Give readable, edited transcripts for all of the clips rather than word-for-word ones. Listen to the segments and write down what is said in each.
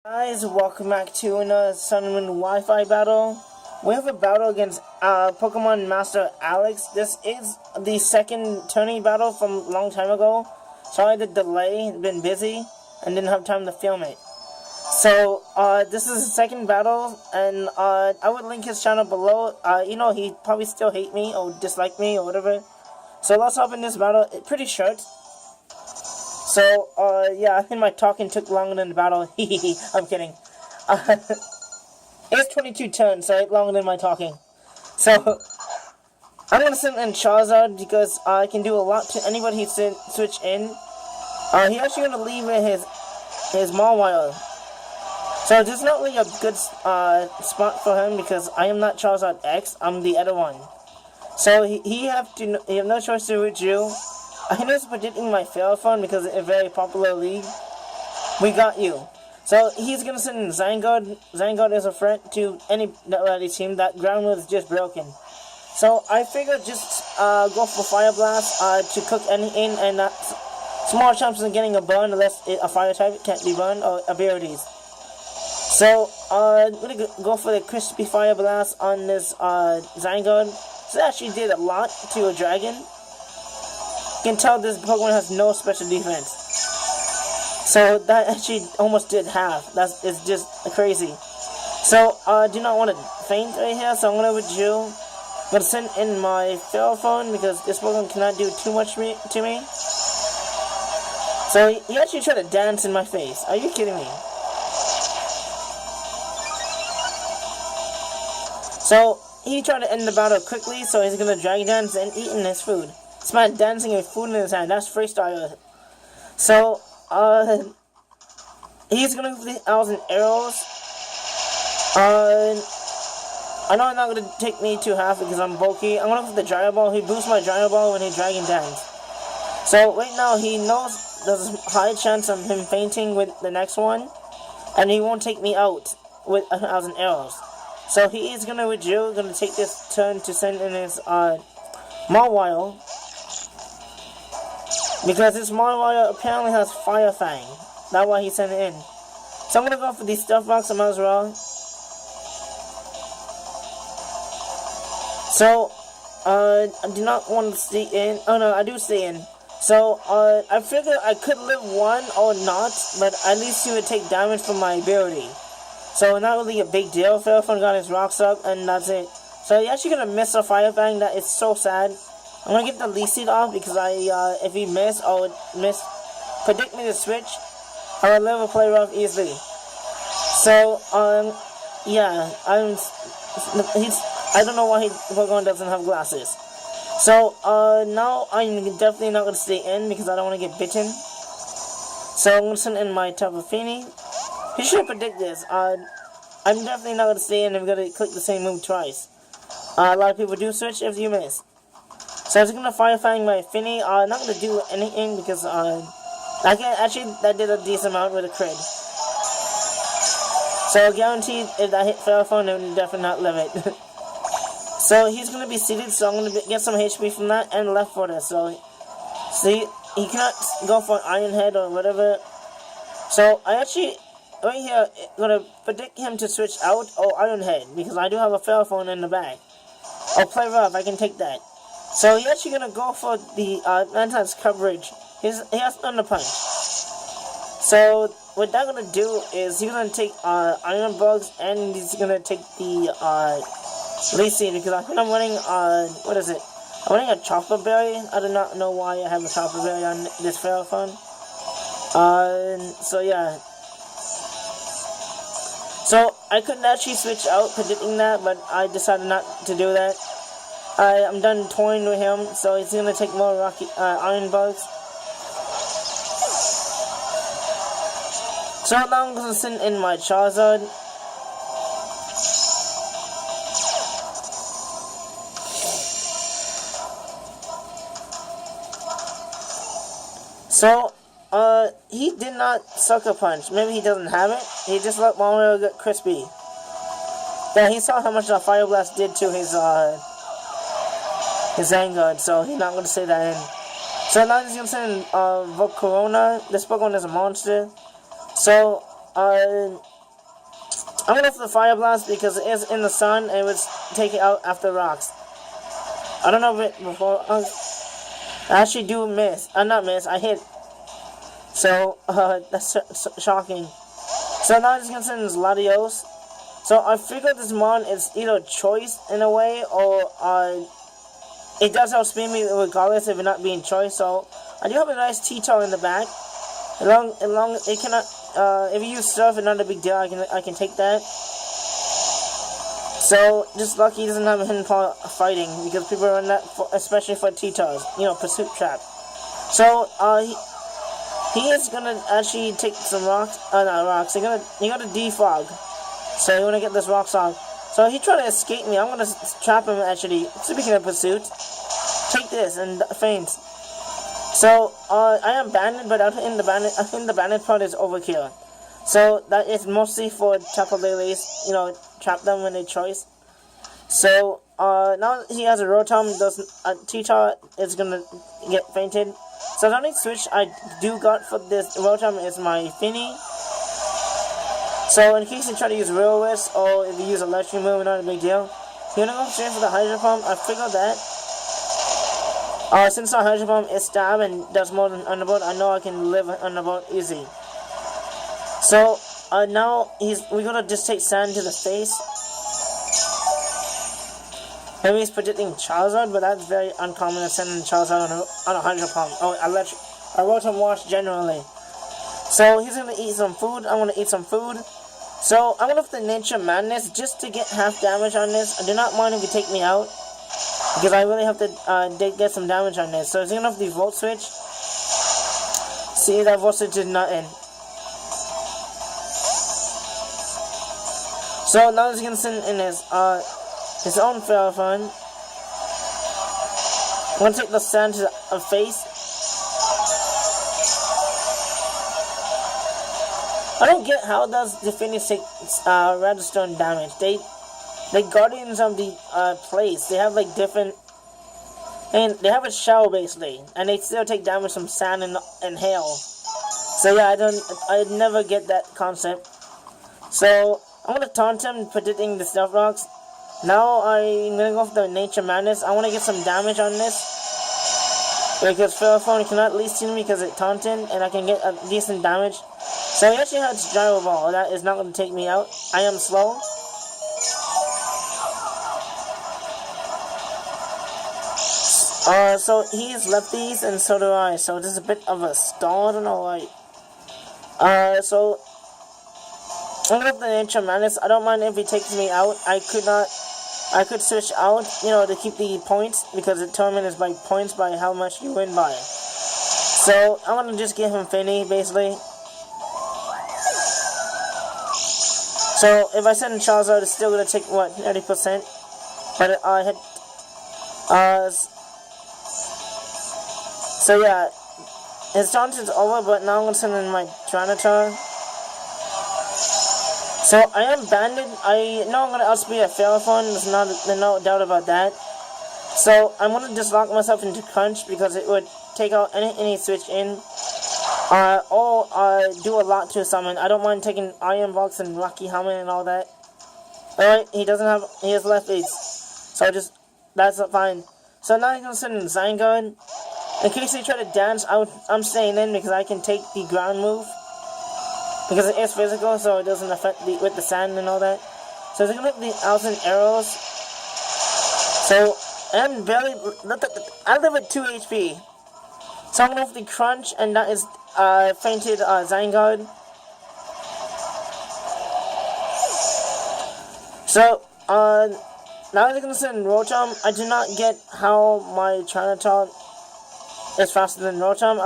Guys, welcome back to another Sun and Moon Wi-Fi battle. We have a battle against Pokemon Master Alex. This is the second tourney battle from a long time ago. Sorry the delay, been busy and didn't have time to film it. So, this is the second battle, and I would link his channel below. He probably still hate me or dislike me or whatever. So let's hop in this battle. It's pretty short. So, yeah, I think my talking took longer than the battle. I'm kidding. It's 22 turns, so it's longer than my talking. So, I'm gonna send in Charizard because I can do a lot to anybody he switch in. He actually gonna leave his Mawile. So, this is not really a good spot for him because I am not Charizard X, I'm the other one. So, he have no choice to withdraw. I know it's predicting my fail phone because it's a very popular league. We got you. So he's gonna send in Zygarde. Zygarde is a threat to any team. That ground was just broken. So I figured just go for Fire Blast to cook any in, and small chances of getting a burn unless a fire type can't be burned or abilities. So I'm gonna go for the Crispy Fire Blast on this Zygarde. So it actually did a lot to a dragon. You can tell this Pokemon has no special defense. So that actually almost did half. It's just crazy. So I do not want to faint right here, so I'm gonna withdraw. I'm gonna send in my fail phone because this Pokemon cannot do too much to me. So he actually tried to dance in my face. Are you kidding me? So he tried to end the battle quickly, so he's gonna Dragon Dance and eat in his food. This man dancing with food in his hand. That's freestyle. So, he's gonna go for the Owls and Arrows. I know it's not gonna take me to half because I'm bulky. I'm gonna go for the Gyro Ball. He boosts my Gyro Ball when he Dragon Dance. So, right now, he knows there's a high chance of him fainting with the next one. And he won't take me out with Owls and Arrows. So, he is gonna withdraw. Gonna take this turn to send in his, Mawile. Because this Mawile apparently has Fire Fang. That's why he sent it in. So I'm gonna go for the Stuff Box, I might as well. So, I do not want to stay in. Oh no, I do stay in. So, I figured I could live one or not, but at least he would take damage from my ability. So, not really a big deal. Fairphone got his Rocks up, and that's it. So, you're actually gonna miss a Fire Fang. That is so sad. I'm gonna get the Leaf Seed off because if he miss, predict me to switch, I would live a play rough easily. So, yeah, I don't know why Pokemon doesn't have glasses. So, now I'm definitely not gonna stay in because I don't want to get bitten. So, I'm gonna send in my Tapu Fini. He should predict this. I'm definitely not gonna stay in. I'm gonna click the same move twice. A lot of people do switch if you miss. So I was gonna Fire Fang my Finny. Not gonna do anything because that did a decent amount with a crit. So guaranteed if I hit Fire Phone, I would definitely not live it. So he's gonna be seated, so I'm gonna get some HP from that and left footer. So see, he cannot go for Iron Head or whatever. So I actually right here gonna predict him to switch out or Iron Head because I do have a Fire Phone in the back. Or Play Rough, I can take that. So he's actually gonna go for the Mantine's coverage. He has Thunder Punch. So what that's gonna do is he's gonna take Iron Bugs and he's gonna take the Leaf Seed because I think I'm running what is it? I'm running a Chopper Berry. I do not know why I have a Chopper Berry on this Fairphone. So yeah. So I couldn't actually switch out predicting that, but I decided not to do that. I'm done toying with him, so he's gonna take more Iron Bugs. So now I'm gonna send in my Charizard. So, he did not Sucker Punch. Maybe he doesn't have it. He just let Mario get crispy. Yeah, he saw how much the Fire Blast did to his Zygarde, so he's not going to say that in. So now he's going to send Volcarona. This Pokemon is a monster. So I'm gonna go for the Fire Blast because it is in the sun and it was taken out after rocks. I don't know if it before. I actually do miss. Not miss. I hit. So that's shocking. So now I'm just gonna send this Latios. So I figured this mon is either choice in a way or it does outspeed me regardless of it not being choice. So I do have a nice T-Tar in the back. It cannot. If you use Surf, it's not a big deal. I can take that. So just lucky he doesn't have a hidden paw fighting because people run that, especially for T-Tars. You know, pursuit trap. So he is gonna actually take some rocks. Not rocks. He got a defog. So you wanna get this rock song. So he tried to escape me. I'm gonna trap him actually. Speaking of pursuit, take this and faint. So I am banded, but in the banded part is overkill. So that is mostly for Tapaleles, you know, trap them when they choice. So now he has a Rotom. T-Tar is gonna get fainted. So the only switch I do got for this Rotom is my Finny. So in case you try to use Real Risk or if you use Electric move, not a big deal. You're gonna go straight for the Hydro Pump. I figured that. Since our Hydro Pump is stab and does more than Underbolt, I know I can live Underbolt easy. So now we're gonna just take Sand to the face. Maybe he's predicting Charizard, but that's very uncommon to send Charizard on a Hydro Pump. Oh, a Rotom Wash generally. So he's gonna eat some food. I want to eat some food. So I'm gonna have the Nature Madness just to get half damage on this. I do not mind if you take me out because I really have to get some damage on this. So he's gonna have the Volt Switch. See, that Volt Switch did not end. So now he's gonna send in his own Ferrothorn. I'm gonna take the Sand to the face. I don't get how does the Finny take Redstone damage. They guardians of the place. They have like different, and they have a shell basically, and they still take damage from sand and hail. So yeah, I never get that concept. So I'm gonna taunt him, predicting the Stealth Rocks. Now I'm gonna go for the Nature Madness. I want to get some damage on this because Ferrothorn cannot least me because it taunted, and I can get a decent damage. So he actually has Gyro Ball. That is not going to take me out. I am slow. So he's lefties and so do I. So this is a bit of a stall. I don't know why. So I'm gonna have the Nature Madness. I don't mind if he takes me out. I could switch out, you know, to keep the points because the tournament is by points by how much you win by. So I'm gonna just give him Finny basically. So if I send Charizard, it's still gonna take what 30%, but I hit. So yeah, his taunt is over, but now I'm gonna send in my Tyranitar. So I am banded. I know I'm gonna outspeed a Ferrothorn. There's no doubt about that. So I'm gonna just lock myself into Crunch because it would take out any switch in. Or do a lot to summon. I don't mind taking Iron Box and Rocky Helmet and all that. Alright, he has left aids. So that's fine. So now he's gonna send in Zygarde. In case he try to dance, I'm staying in because I can take the ground move. Because it is physical, so it doesn't affect with the sand and all that. So he's gonna hit the 1,000 arrows. So, I'm barely, I live at 2 HP. So I'm gonna have the Crunch, and that is fainted Zygarde. So now they're gonna send Rotom. I do not get how my Tyranitar is faster than Rotom.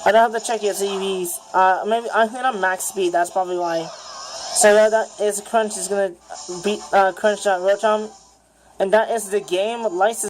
I don't have to check his EVs. Maybe I hit on max speed. That's probably why. So yeah, that is Crunch is gonna beat Crunch Rotom, and that is the game. License.